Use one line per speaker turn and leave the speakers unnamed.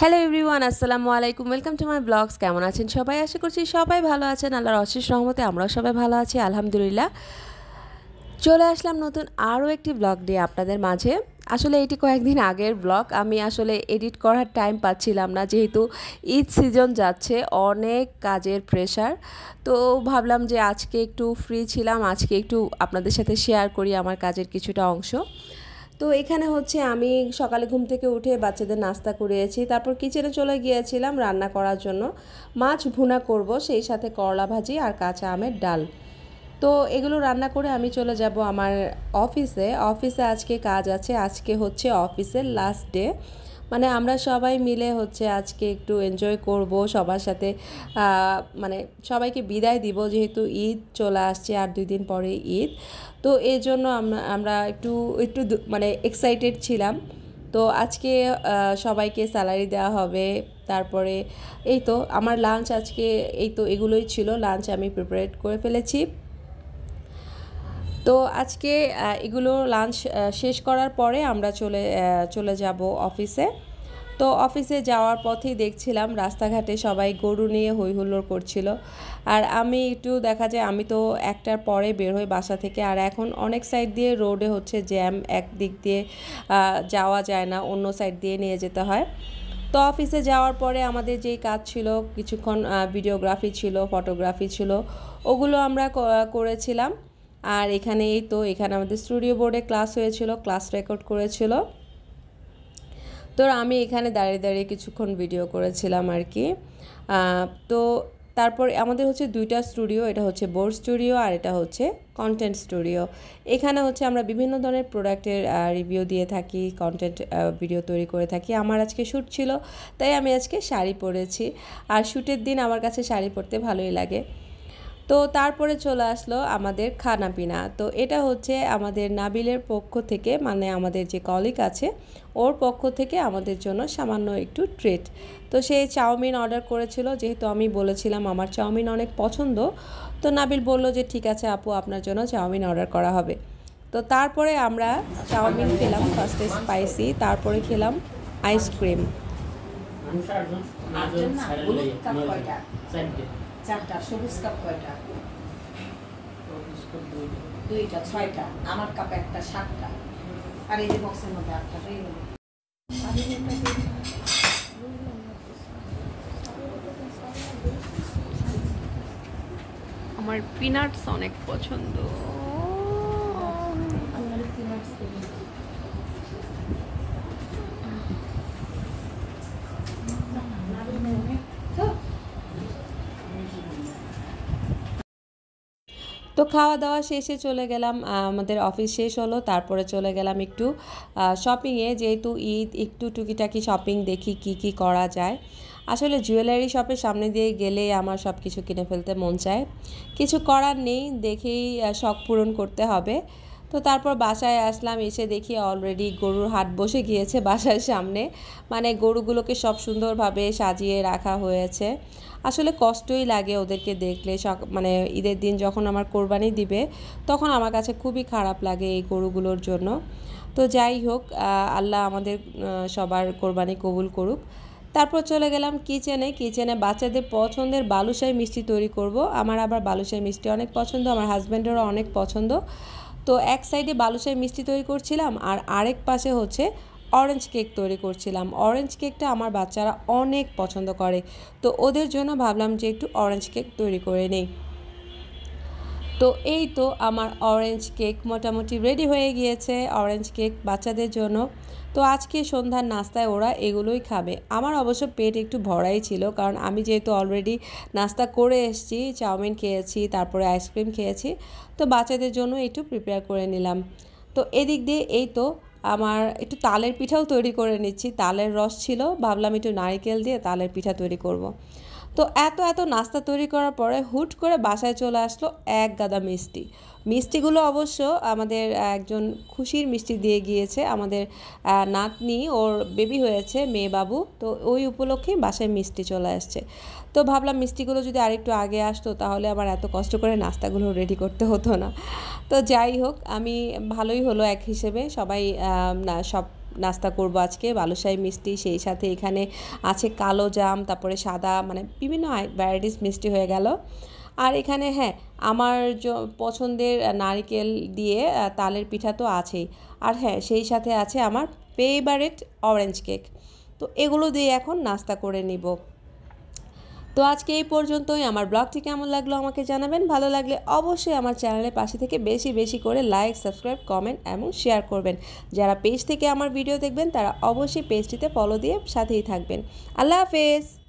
Hello everyone, আসসালামু আলাইকুম। Welcome to my vlogs. কেমন আছেন সবাই? আশা করছি সবাই ভালো আছেন। আল্লাহর অশেষ রহমতে আমরাও সবাই ভালো আছি, আলহামদুলিল্লাহ। চলে আসলাম নতুন আরও একটি ব্লগ নিয়ে আপনাদের মাঝে। আসলে এটি কয়েকদিন আগের ব্লগ। আমি আসলে এডিট করার টাইম পাচ্ছিলাম না, যেহেতু ঈদ সিজন যাচ্ছে, অনেক কাজের প্রেশার। তো ভাবলাম যে আজকে একটু ফ্রি ছিলাম, আজকে একটু আপনাদের সাথে শেয়ার করি আমার কাজের কিছুটা অংশ। তো এখানে হচ্ছে আমি সকালে ঘুম থেকে উঠে বাচ্চাদের নাস্তা করিয়েছি, তারপর কিচেনে চলে গিয়েছিলাম রান্না করার জন্য। মাছ ভুনা করব, সেই সাথে করলা ভাজি আর কাঁচা আমের ডাল। তো এগুলো রান্না করে আমি চলে যাব আমার অফিসে আজকে কাজ আছে। আজকে হচ্ছে অফিসের লাস্ট ডে, মানে আমরা সবাই মিলে হচ্ছে আজকে একটু এনজয় করব সবার সাথে। মানে সবাইকে বিদায় দিব, যেহেতু ঈদ চলে আসছে আর 2 দিন পরে ঈদ। তো এই জন্য আমরা একটু একটু মানে এক্সাইটেড ছিলাম। তো আজকে সবাইকে স্যালারি দেওয়া হবে। তারপরে এই তো আমার লাঞ্চ আজকে, এই তো এগুলোই ছিল লাঞ্চ, আমি প্রিপারেট করে ফেলেছি। তো আজকে এগুলো লাঞ্চ শেষ করার পরে আমরা চলে যাব অফিসে। তো অফিসে যাওয়ার পথেই দেখছিলাম রাস্তাঘাটে সবাই গরু নিয়ে হই হুল্লোড় করছিল। আর আমি একটু দেখা যায়, আমি তো 1টার পরে বের হই বাসা থেকে, আর এখন অনেক সাইড দিয়ে রোডে হচ্ছে জ্যাম, এক দিক দিয়ে যাওয়া যায় না, অন্য সাইড দিয়ে নিয়ে যেতে হয়। তো অফিসে যাওয়ার পরে আমাদের যেই কাজ ছিল, কিছুক্ষণ ভিডিওগ্রাফি ছিল, ফটোগ্রাফি ছিল, ওগুলো আমরা করেছিলাম। আর এখানে আমাদের স্টুডিও বোর্ডে ক্লাস হয়েছিল, ক্লাস রেকর্ড করেছিল। তো আমি এখানে দাঁড়িয়ে দাঁড়িয়ে কিছুক্ষণ ভিডিও করেছিলাম আর কি। তো তারপর আমাদের হচ্ছে 2টা স্টুডিও, এটা হচ্ছে বোর্ড স্টুডিও আর এটা হচ্ছে কন্টেন্ট স্টুডিও। এখানে হচ্ছে আমরা বিভিন্ন ধরনের প্রোডাক্টের রিভিউ দিয়ে থাকি, কন্টেন্ট ভিডিও তৈরি করে থাকি। আমার আজকে শ্যুট ছিল, তাই আমি আজকে শাড়ি পরেছি। আর শ্যুটের দিন আমার কাছে শাড়ি পরতে ভালোই লাগে। তো তারপরে চলে আসলো আমাদের খানা পিনা। তো এটা হচ্ছে আমাদের নাবিলের পক্ষ থেকে, মানে আমাদের যে কলিগ আছে ওর পক্ষ থেকে আমাদের জন্য সামান্য একটু ট্রিট। তো সে চাউমিন অর্ডার করেছিল, যেহেতু আমি বলেছিলাম আমার চাউমিন অনেক পছন্দ। তো নাবিল বলল যে ঠিক আছে আপু, আপনার জন্য চাউমিন অর্ডার করা হবে। তো তারপরে আমরা চাউমিন খেলাম, ফার্স্টে স্পাইসি, তারপরে খেলাম আইসক্রিম।
চারটা সবুজ কাপ কয়টা? দুইটা, 6টা। আমার কাপ একটা, 7টা। আর এই যে বক্সের মধ্যে 8টা হয়ে গেল।
আমার পিনাটস অনেক পছন্দ। তো খাওয়া দাওয়া শেষে চলে গেলাম, আমাদের অফিস শেষ হলো, তারপরে চলে গেলাম একটু শপিংয়ে। যেহেতু ঈদ, একটু টুকিটাকি শপিং দেখি কি কি করা যায়। আসলে জুয়েলারি শপের সামনে দিয়ে গেলেই আমার সব কিছু কিনে ফেলতে মন চায়, কিছু করার নেই, দেখেই শখ পূরণ করতে হবে। তো তারপর বাসায় আসলাম, এসে দেখি অলরেডি গরুর হাট বসে গিয়েছে বাসার সামনে। মানে গরুগুলোকে সব সুন্দরভাবে সাজিয়ে রাখা হয়েছে। আসলে কষ্টই লাগে ওদেরকে দেখলে। মানে ঈদের দিন যখন আমার কোরবানি দিবে, তখন আমার কাছে খুবই খারাপ লাগে এই গরুগুলোর জন্য। তো যাই হোক, আল্লাহ আমাদের সবার কোরবানি কবুল করুক। তারপর চলে গেলাম কিচেনে বাচ্চাদের পছন্দের বালুশাহী মিষ্টি তৈরি করব। আমার আবার বালুশাহী মিষ্টি অনেক পছন্দ, আমার হাজব্যান্ডেরও অনেক পছন্দ। তো এক সাইডে বালুশাহী মিষ্টি তৈরি করছিলাম, আর আরেক পাশে হচ্ছে অরেঞ্জ কেক তৈরি করছিলাম। অরেঞ্জ কেকটা আমার বাচ্চারা অনেক পছন্দ করে, তো ওদের জন্য ভাবলাম যে একটু অরেঞ্জ কেক তৈরি করে নেই। তো এই তো আমার অরেঞ্জ কেক মোটামুটি রেডি হয়ে গিয়েছে, অরেঞ্জ কেক বাচ্চাদের জন্য। তো আজকে সন্ধ্যার নাস্তায় ওরা এগুলোই খাবে। আমার অবশ্য পেট একটু ভরাই ছিল, কারণ আমি যেহেতু অলরেডি নাস্তা করে এসেছি, চাউমিন খেয়েছি, তারপরে আইসক্রিম খেয়েছি। তো বাচ্চাদের জন্য একটু প্রিপেয়ার করে নিলাম। তো এদিক দিয়ে এই তো আমার একটু তালের পিঠাও তৈরি করে নিচ্ছি। তালের রস ছিল, ভাবলাম একটু নারকেল দিয়ে তালের পিঠা তৈরি করব। তো এত নাস্তা তৈরি করার পরে হুট করে বাসায় চলে আসলো এক গাদা মিষ্টি। মিষ্টিগুলো অবশ্য আমাদের একজন খুশির মিষ্টি দিয়ে গিয়েছে, আমাদের নাতনি, ওর বেবি হয়েছে, মেয়ে বাবু, তো ওই উপলক্ষে বাসায় মিষ্টি চলে আসছে। তো ভাবলাম মিষ্টিগুলো যদি আরেকটু আগে আসতো, তাহলে আবার এত কষ্ট করে নাস্তাগুলো রেডি করতে হতো না। তো যাই হোক, আমি ভালোই হলো এক হিসেবে, সবাই না সব নাস্তা করব আজকে, বালুশাহী মিষ্টি, সেই সাথে এখানে আছে কালো জাম, তারপরে সাদা, মানে বিভিন্ন ভ্যারাইটিস মিষ্টি হয়ে গেল। আর এখানে হ্যাঁ, আমার পছন্দের নারকেল দিয়ে তালের পিঠা তো আছেই। আর হ্যাঁ, সেই সাথে আছে আমার ফেভারিট অরেঞ্জ কেক। তো এগুলো দিয়ে এখন নাস্তা করে নিব। তো আজকে এই পর্যন্তই। আমার ব্লগটি কেমন লাগলো আমাকে জানাবেন। ভালো লাগলে অবশ্যই আমার চ্যানেলের পাশে থেকে বেশি বেশি করে লাইক, সাবস্ক্রাইব, কমেন্ট এবং শেয়ার করবেন। যারা পেজ থেকে আমার ভিডিও দেখবেন তারা অবশ্যই পেজটিতে ফলো দিয়ে সাথেই থাকবেন। আল্লাহ হাফেজ।